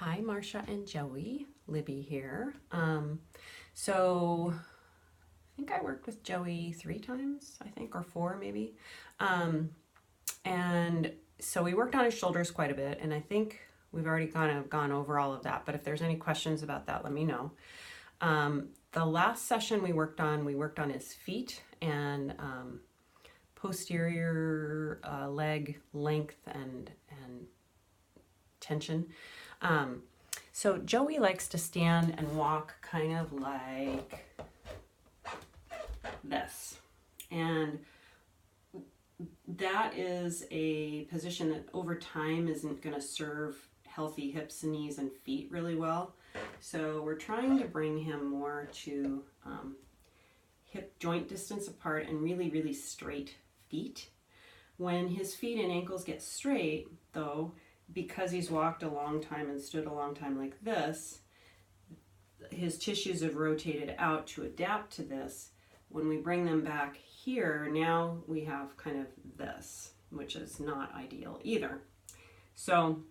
Hi, Marcia and Joey. Libby here. So I think I worked with Joey 3 times, I think, or 4 maybe. And so we worked on his shoulders quite a bit, and I think we've already kind of gone over all of that. But if there's any questions about that, let me know. The last session we worked on his feet and posterior leg length and tension. So Joey likes to stand and walk kind of like this. And that is a position that over time isn't going to serve healthy hips, knees, and feet really well. So we're trying to bring him more to hip joint distance apart and really, really straight feet. When his feet and ankles get straight, though, because he's walked a long time and stood a long time like this, his tissues have rotated out to adapt to this. When we bring them back here, now we have kind of this, which is not ideal either. So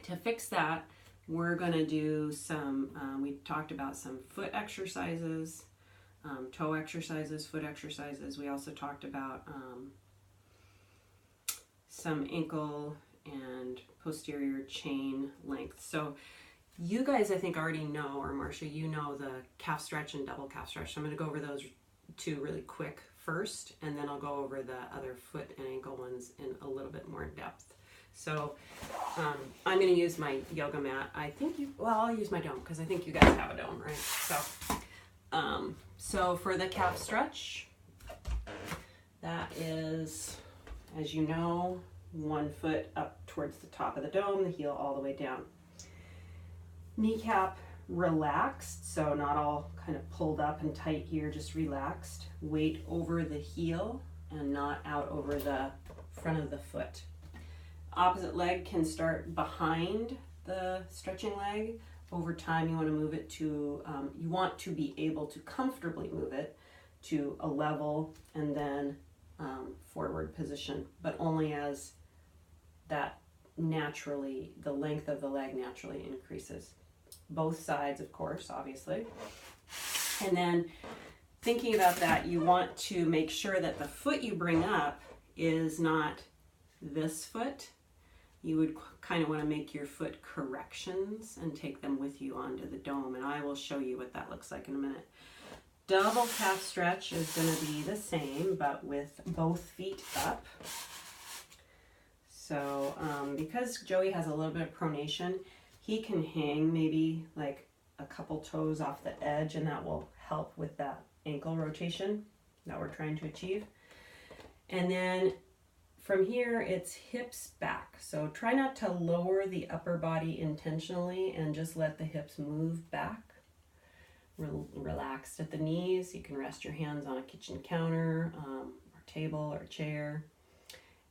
to fix that, we're going to do some, we talked about some foot exercises, toe exercises, foot exercises. We also talked about some ankle and posterior chain length. So you guys, I think, already know, or Marcia, you know the calf stretch and double calf stretch. So I'm going to go over those 2 really quick first, and then I'll go over the other foot and ankle ones in a little bit more depth. So I'm going to use my yoga mat. I'll use my dome because I think you guys have a dome, right? So for the calf stretch, that is, as you know, 1 foot up towards the top of the dome, the heel all the way down. Kneecap relaxed, so not all kind of pulled up and tight here, just relaxed. Weight over the heel and not out over the front of the foot. Opposite leg can start behind the stretching leg. Over time, you want to move it to, you want to be able to comfortably move it to a level and then forward position, but only as that naturally, the length of the leg naturally increases. Both sides, of course, obviously. And then thinking about that, you want to make sure that the foot you bring up is not this foot. You would kind of want to make your foot corrections and take them with you onto the dome, and I will show you what that looks like in a minute. Double calf stretch is going to be the same, but with both feet up. So because Joey has a little bit of pronation, he can hang maybe like a couple toes off the edge, and that will help with that ankle rotation that we're trying to achieve. And then from here, it's hips back. So try not to lower the upper body intentionally and just let the hips move back. Relaxed at the knees. You can rest your hands on a kitchen counter or table or chair.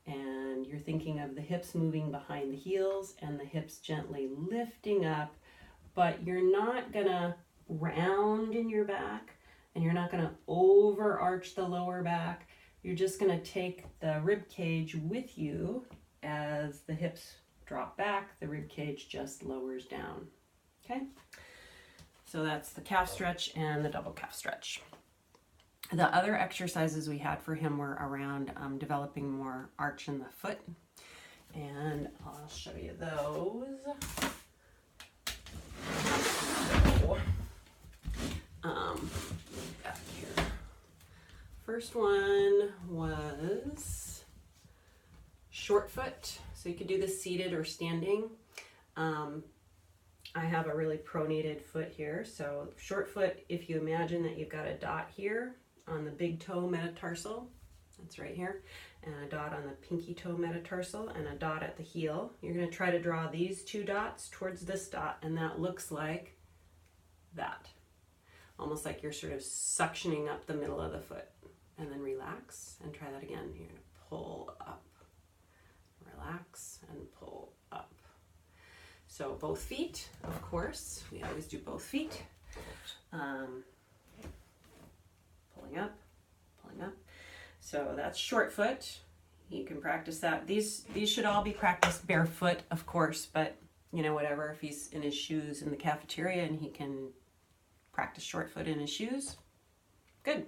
And you're thinking of the hips moving behind the heels and the hips gently lifting up, but you're not gonna round in your back and you're not gonna overarch the lower back. You're just gonna take the rib cage with you as the hips drop back, the rib cage just lowers down, okay? So that's the calf stretch and the double calf stretch. The other exercises we had for him were around developing more arch in the foot, and I'll show you those. Back here. First one was short foot, so you could do this seated or standing. I have a really pronated foot here, so short foot, if you imagine that you've got a dot here on the big toe metatarsal, that's right here, and a dot on the pinky toe metatarsal, and a dot at the heel. You're going to try to draw these 2 dots towards this dot, and that looks like that. Almost like you're sort of suctioning up the middle of the foot. And then relax, and try that again. You're going to pull up, relax, and pull up. So both feet, of course. We always do both feet. Pulling up, pulling up. So that's short foot. You can practice that. These should all be practiced barefoot, of course, but you know, whatever, if he's in his shoes in the cafeteria and he can practice short foot in his shoes, good.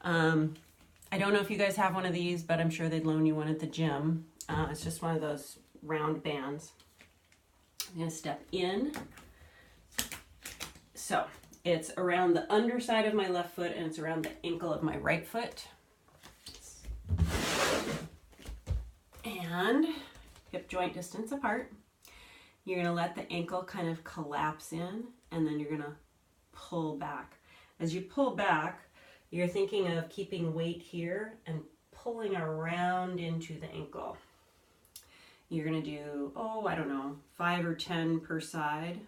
I don't know if you guys have one of these, but I'm sure they'd loan you one at the gym. It's just one of those round bands. I'm going to step in. So it's around the underside of my left foot and it's around the ankle of my right foot. And hip joint distance apart. You're going to let the ankle kind of collapse in and then you're going to pull back. As you pull back, you're thinking of keeping weight here and pulling around into the ankle. You're going to do, I don't know, 5 or 10 per side.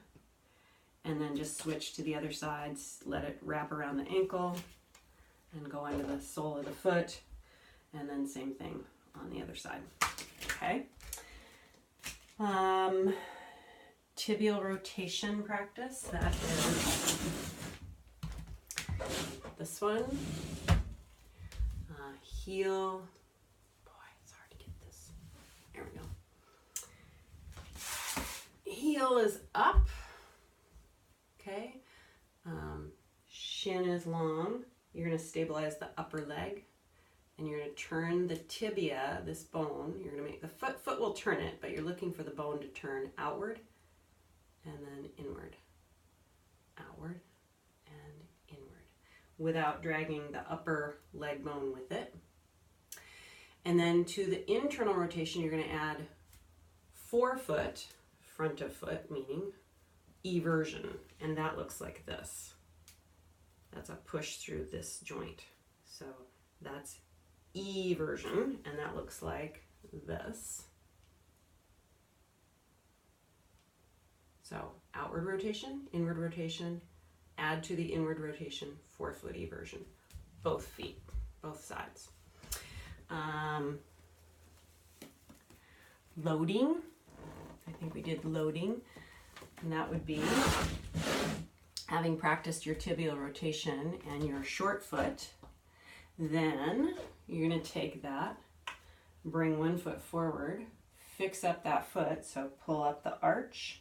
And then just switch to the other sides. Let it wrap around the ankle and go into the sole of the foot. And then same thing on the other side. Okay. Tibial rotation practice. That is this one. Heel. Boy, it's hard to get this. There we go. Heel is up. Okay. Shin is long. You're going to stabilize the upper leg. And you're going to turn the tibia, this bone. You're going to make the foot will turn it, but you're looking for the bone to turn outward and then inward. Outward and inward. Without dragging the upper leg bone with it. And then to the internal rotation, you're going to add forefoot, front of foot, meaning eversion. And that looks like this. That's a push through this joint. So that's eversion, and that looks like this. So outward rotation, inward rotation, add to the inward rotation, forefoot eversion. Both feet, both sides. Loading. I think we did loading, and that would be having practiced your tibial rotation and your short foot. Then you're going to take that, bring one foot forward, fix up that foot, so pull up the arch,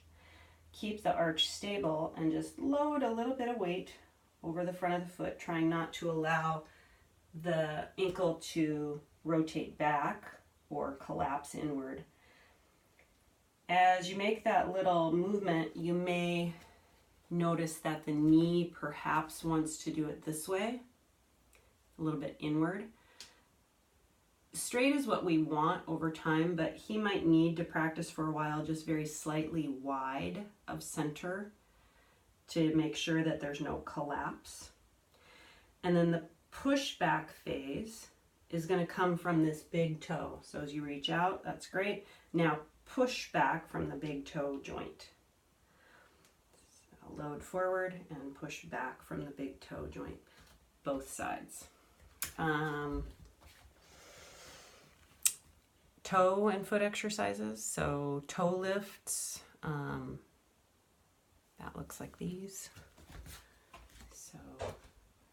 keep the arch stable, and just load a little bit of weight over the front of the foot, trying not to allow the ankle to rotate back or collapse inward. As you make that little movement, you may notice that the knee perhaps wants to do it this way, a little bit inward. Straight is what we want over time, but he might need to practice for a while just very slightly wide of center to make sure that there's no collapse. And then the pushback phase is going to come from this big toe. So as you reach out, that's great. Now push back from the big toe joint. So load forward and push back from the big toe joint, both sides. Toe and foot exercises. So toe lifts. That looks like these. So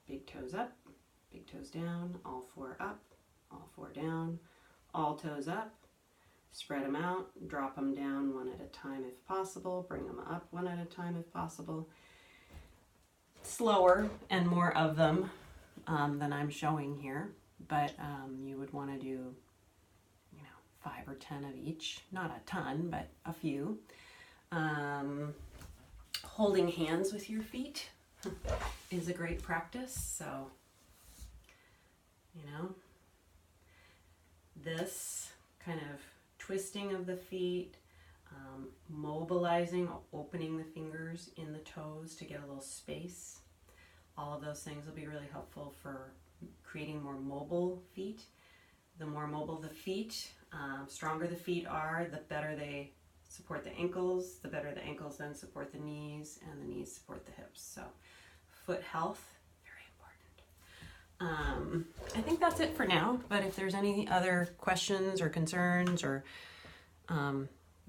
big toes up, big toes down, all four up, all four down, all toes up. Spread them out, drop them down one at a time if possible, bring them up one at a time if possible. Slower and more of them than I'm showing here, but you would want to do 5 or 10 of each, not a ton, but a few. Holding hands with your feet is a great practice. So, this kind of twisting of the feet, mobilizing, opening the fingers in the toes to get a little space. All of those things will be really helpful for creating more mobile feet. The more mobile the feet, stronger the feet are, the better they support the ankles, the better the ankles then support the knees, and the knees support the hips. So foot health, very important. I think that's it for now, but if there's any other questions or concerns, or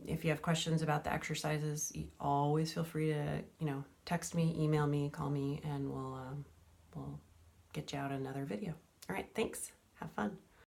if you have questions about the exercises, you always feel free to, text me, email me, call me, and we'll get you out another video. All right, thanks. Have fun.